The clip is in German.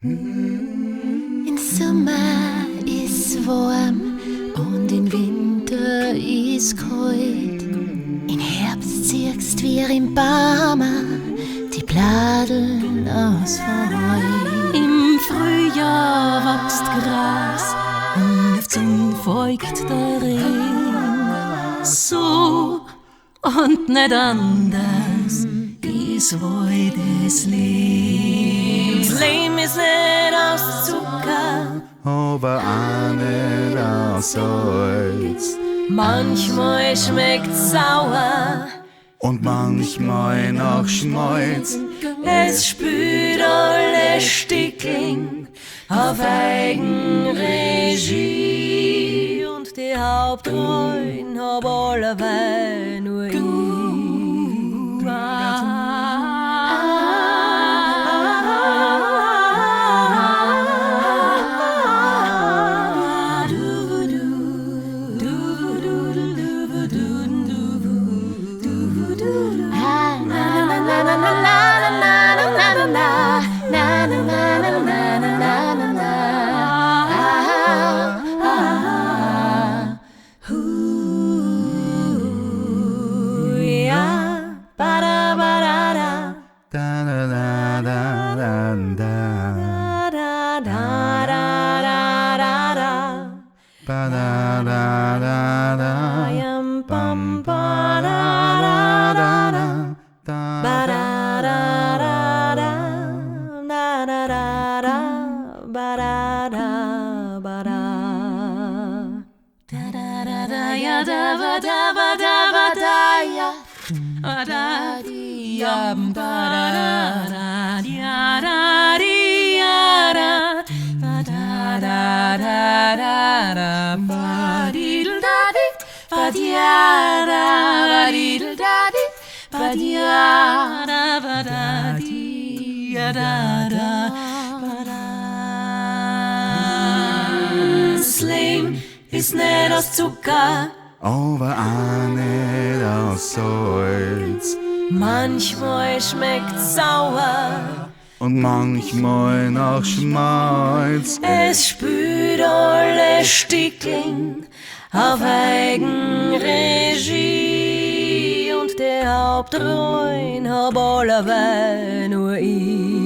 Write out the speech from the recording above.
Im Sommer ist warm und im Winter ist kalt. Im Herbst siehst wir im Baum die Bladeln ausfallen. Im Frühjahr wächst Gras und auf zum folgt der Regen. So und nicht anders ist wohl das Leben. Das Leben ist nicht aus Zucker, aber auch nicht aus Salz. Manchmal schmeckt's sauer Und manchmal nach Schmalz. Es spült alle Stickeln auf Eigenregie und die Hauptrollen hab alleweil nur ich. Slem ist nicht aus Zucker, aber auch nicht aus Salz. Manchmal schmeckt's sauer Und manchmal nach Schmalz. Es spült alle Stickeln auf Eigenregie und die Hauptrollen hab alleweil nur ich.